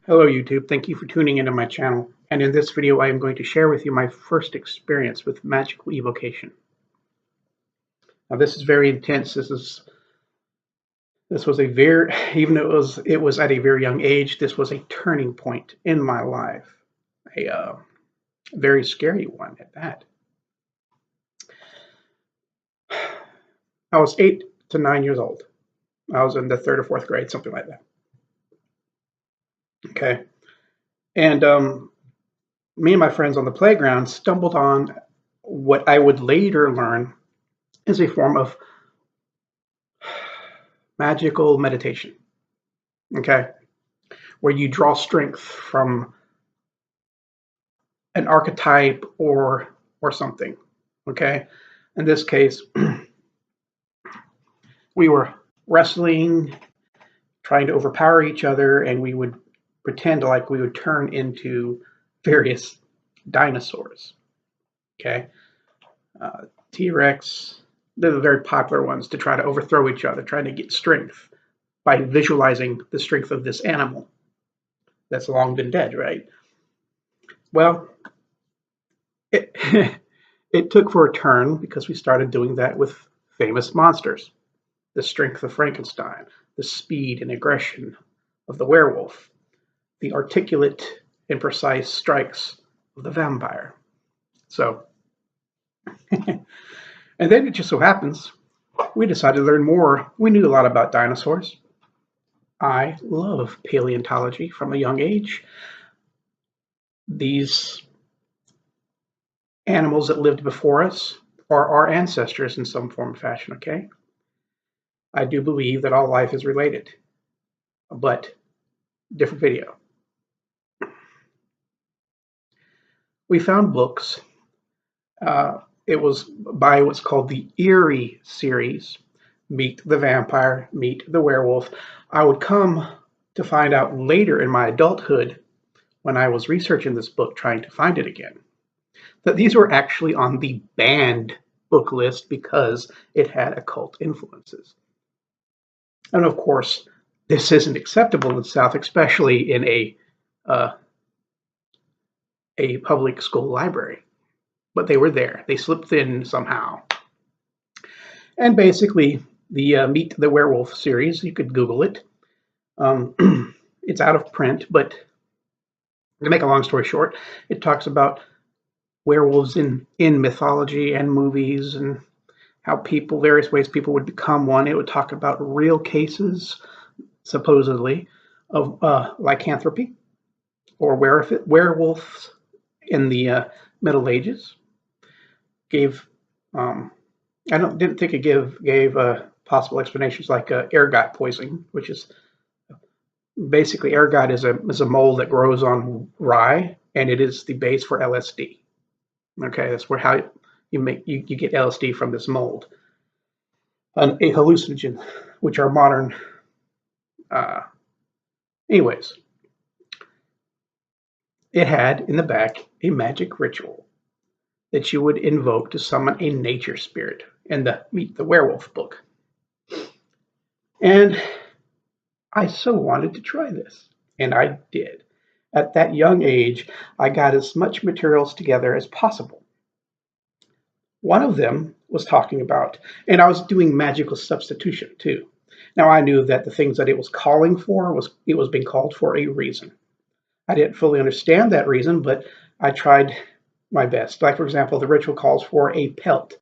Hello YouTube, thank you for tuning into my channel, and in this video I am going to share with you my first experience with magical evocation. Now this is very intense. This was a very, even though it was at a very young age, this was a turning point in my life. A very scary one at that. I was 8 to 9 years old. I was in the third or fourth grade, something like that. Okay. And me and my friends on the playground stumbled on what I would later learn is a form of magical meditation. Okay, where you draw strength from an archetype or something. Okay, in this case, we were wrestling, trying to overpower each other, and we would pretend like we would turn into various dinosaurs. Okay, T-Rex, they're the very popular ones to try to overthrow each other, trying to get strength by visualizing the strength of this animal that's long been dead, right? Well, it, it took for a turn because we started doing that with famous monsters. The strength of Frankenstein, the speed and aggression of the werewolf, the articulate and precise strikes of the vampire. So, and then it just so happens we decided to learn more. We knew a lot about dinosaurs. I love paleontology from a young age. These animals that lived before us are our ancestors in some form or fashion, okay? I do believe that all life is related, but different video. We found books. It was by what's called the Eerie series, Meet the Vampire, Meet the Werewolf. I would come to find out later in my adulthood, when I was researching this book, trying to find it again, that these were actually on the banned book list because it had occult influences. And of course, this isn't acceptable in the South, especially in a public school library. But they were there. They slipped in somehow. And basically, the Meet the Werewolf series, you could Google it. It's out of print, but to make a long story short, it talks about werewolves in mythology and movies and how people, various ways people would become one. It would talk about real cases, supposedly, of lycanthropy or werewolves in the Middle Ages. Gave didn't think it gave possible explanations like ergot poisoning, which is basically ergot is a mold that grows on rye, and it is the base for LSD. Okay, that's where how you get LSD from this mold. A hallucinogen, which are modern. Anyways, it had in the back a magic ritual that you would invoke to summon a nature spirit in the Meet the Werewolf book. And I so wanted to try this, and I did. At that young age, I got as much materials together as possible. One of them was talking about, and I was doing magical substitution too. Now I knew that the things that it was calling for it was being called for a reason. I didn't fully understand that reason, but I tried my best. Like, for example, the ritual calls for a pelt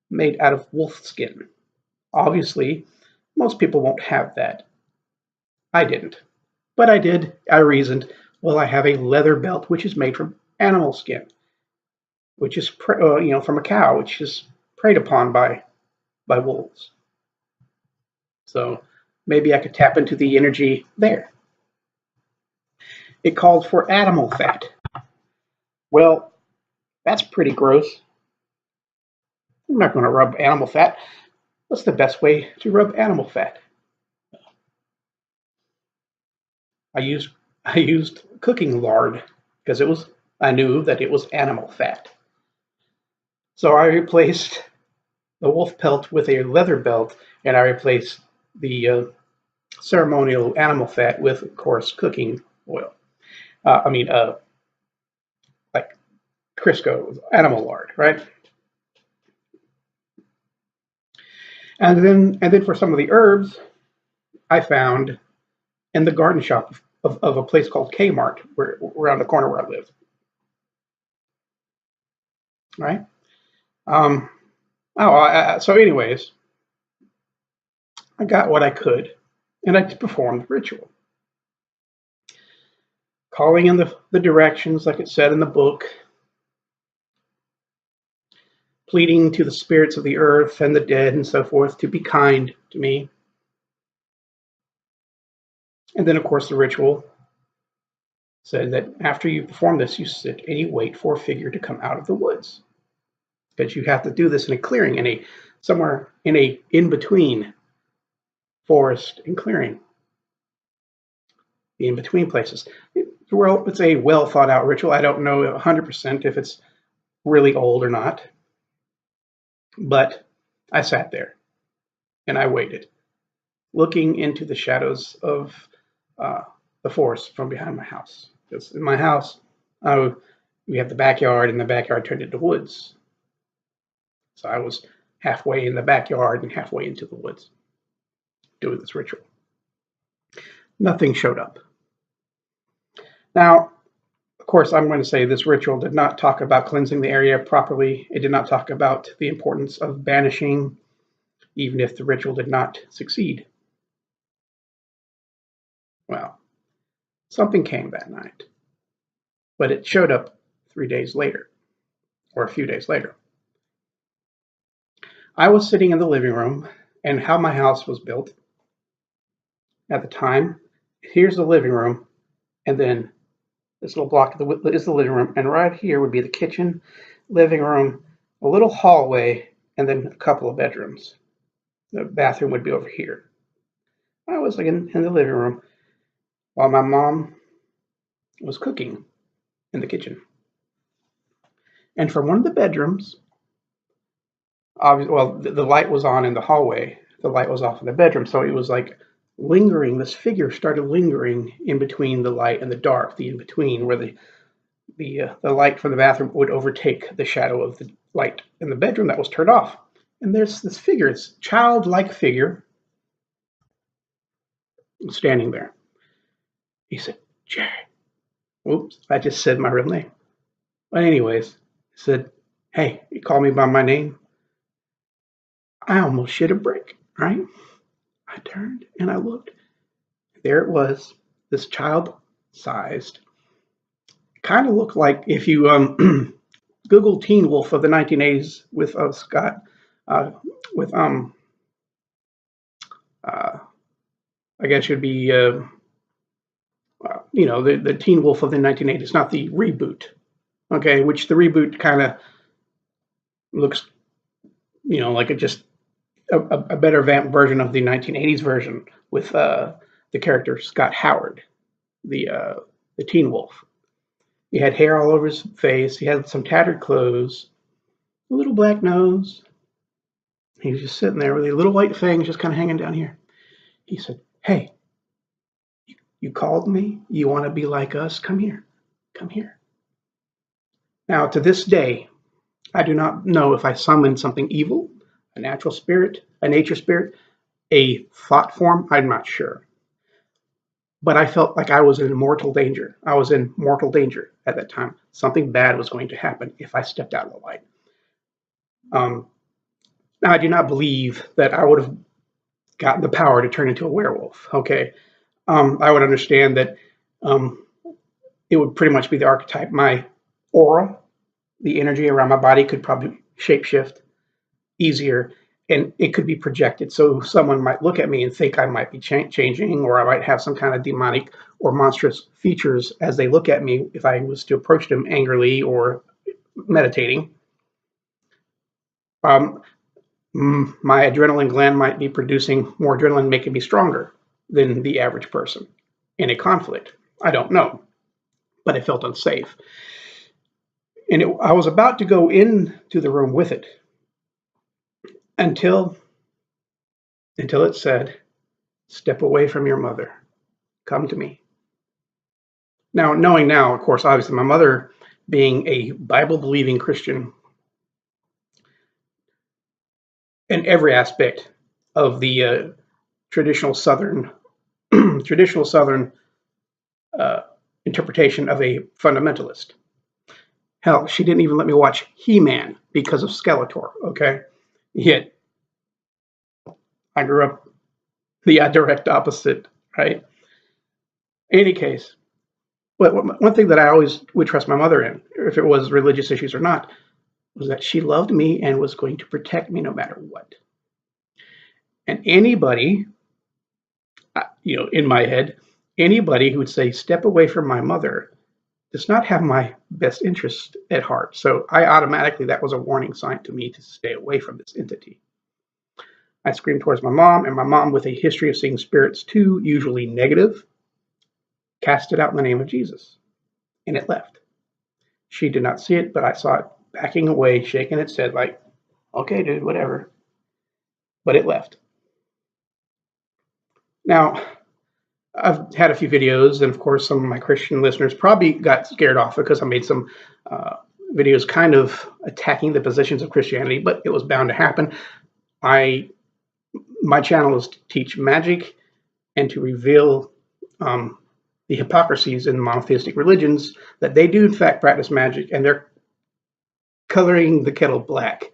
made out of wolf skin. Obviously, most people won't have that. I didn't. But I did. I reasoned, well, I have a leather belt which is made from animal skin, which is from a cow, which is preyed upon by wolves. So maybe I could tap into the energy there. It called for animal fat. Well, that's pretty gross. I'm not going to rub animal fat. What's the best way to rub animal fat? I used cooking lard because I knew that it was animal fat. So I replaced the wolf pelt with a leather belt, and I replaced the ceremonial animal fat with, of course, cooking oil. I mean, like Crisco, animal lard, right? And then for some of the herbs, I found in the garden shop of a place called Kmart, where around the corner where I live, right? Um, so anyways, I got what I could, and I performed the ritual, calling in the directions like it said in the book, pleading to the spirits of the earth and the dead and so forth to be kind to me. And then, of course, the ritual said that after you perform this, you sit and you wait for a figure to come out of the woods. Because you have to do this in a clearing, somewhere in a in between forest and clearing, the in between places. It's a well thought out ritual. I don't know 100% if it's really old or not, but I sat there and I waited, looking into the shadows of uh, the forest from behind my house. Because in my house, we have the backyard, and the backyard turned into woods. So I was halfway in the backyard and halfway into the woods doing this ritual. Nothing showed up. Now, of course, I'm going to say this ritual did not talk about cleansing the area properly. It did not talk about the importance of banishing, even if the ritual did not succeed. Well, something came that night, but it showed up 3 days later, or a few days later. I was sitting in the living room, and how my house was built at the time. Here's the living room, and then this little block is the living room, and right here would be the kitchen, living room, a little hallway, and then a couple of bedrooms. The bathroom would be over here. I was like in the living room while my mom was cooking in the kitchen. And from one of the bedrooms, obviously, well, the light was on in the hallway. The light was off in the bedroom, so it was like lingering. This figure started lingering in between the light and the dark, the in between, where the light from the bathroom would overtake the shadow of the light in the bedroom that was turned off. And there's this figure, this childlike figure, standing there. He said, "Jerry." Oops, I just said my real name. But anyways, he said, "Hey," he called me by my name. I almost shit a brick, right? I turned and I looked. There it was, this child-sized, kind of looked like if you Google Teen Wolf of the 1980s with Scott, uh, with uh, I guess should be the Teen Wolf of the 1980s, not the reboot. Okay, which the reboot kind of looks, like a better version of the 1980s version with the character Scott Howard, the Teen Wolf. He had hair all over his face. He had some tattered clothes, a little black nose. He was just sitting there with a little white fangs just kind of hanging down here. He said, "Hey, you called me? You want to be like us? Come here. Come here." Now, to this day, I do not know if I summoned something evil, a natural spirit, a nature spirit, a thought form. I'm not sure. But I felt like I was in mortal danger. I was in mortal danger at that time. Something bad was going to happen if I stepped out of the light. Um, Now, I do not believe that I would have gotten the power to turn into a werewolf. Okay, I would understand that um, it would pretty much be the archetype. My aura, the energy around my body, could probably shapeshift easier, and it could be projected. So someone might look at me and think I might be changing, or I might have some kind of demonic or monstrous features as they look at me if I was to approach them angrily or meditating. Um, my adrenaline gland might be producing more adrenaline, making me stronger than the average person in a conflict. I don't know, but I felt unsafe. And I was about to go into the room with it until it said, "Step away from your mother. Come to me." Now, knowing now, of course, obviously, my mother being a Bible-believing Christian in every aspect of the traditional Southern traditional Southern uh, interpretation of a fundamentalist. Hell, she didn't even let me watch He-Man because of Skeletor. Okay, yet I grew up the direct opposite, right? In any case, but one thing that I always would trust my mother in, if it was religious issues or not, was that she loved me and was going to protect me no matter what. And anybody, in my head, anybody who would say, step away from my mother does not have my best interest at heart. So that was a warning sign to me to stay away from this entity. I screamed towards my mom, and my mom, with a history of seeing spirits too, usually negative, cast it out in the name of Jesus, and it left. She did not see it, but I saw it backing away, shaking its head like, okay, dude, whatever. But it left. Now, I've had a few videos, and of course, some of my Christian listeners probably got scared off because I made some videos kind of attacking the positions of Christianity, but it was bound to happen. My channel is to teach magic and to reveal the hypocrisies in monotheistic religions, that they do in fact practice magic, and they're coloring the kettle black.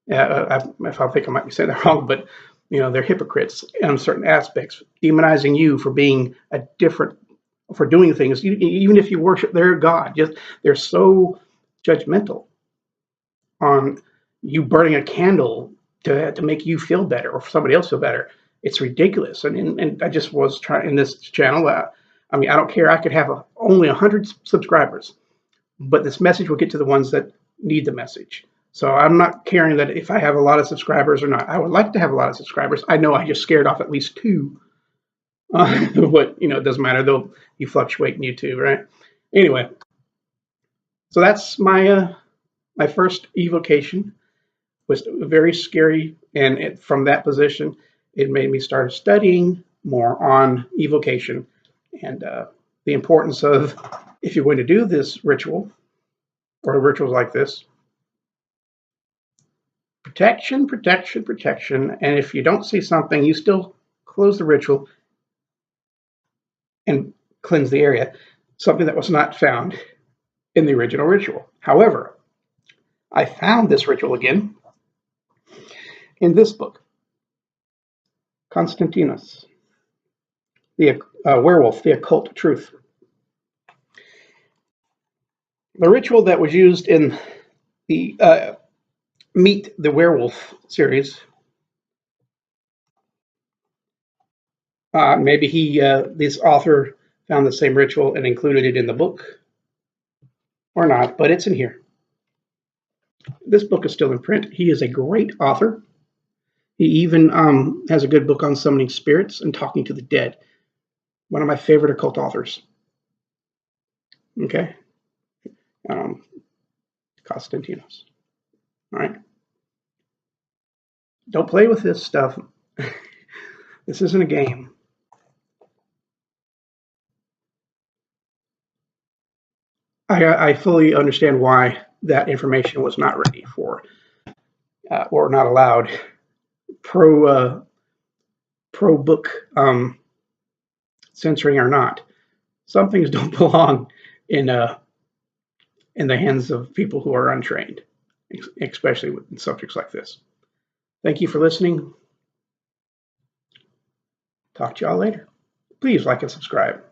If I think I might be saying that wrong, but they're hypocrites in certain aspects, demonizing you for being for doing things, even if you worship their God. They're so judgmental on you burning a candle to make you feel better or for somebody else feel better. It's ridiculous. And I just was trying in this channel. I don't care. I could have only 100 subscribers, but this message will get to the ones that need the message. So I'm not caring that if I have a lot of subscribers or not. I would like to have a lot of subscribers. I know I just scared off at least 2. But it doesn't matter. You fluctuate in YouTube, right? Anyway, so that's my first evocation. Was very scary, and from that position, it made me start studying more on evocation and the importance of, if you're going to do this ritual or rituals like this, protection, protection, protection. And if you don't see something, you still close the ritual and cleanse the area, something that was not found in the original ritual. However, I found this ritual again in this book, Constantinus, the werewolf, the occult truth. The ritual that was used in the Meet the Werewolf series, maybe this author found the same ritual and included it in the book, or not, but it's in here. This book is still in print. He is a great author. He even has a good book on summoning spirits and talking to the dead. One of my favorite occult authors. Okay. Constantinos. All right. Don't play with this stuff. This isn't a game. I fully understand why that information was not ready for or not allowed pro book censoring or not. Some things don't belong in the hands of people who are untrained, especially with subjects like this. Thank you for listening. Talk to y'all later. Please like and subscribe.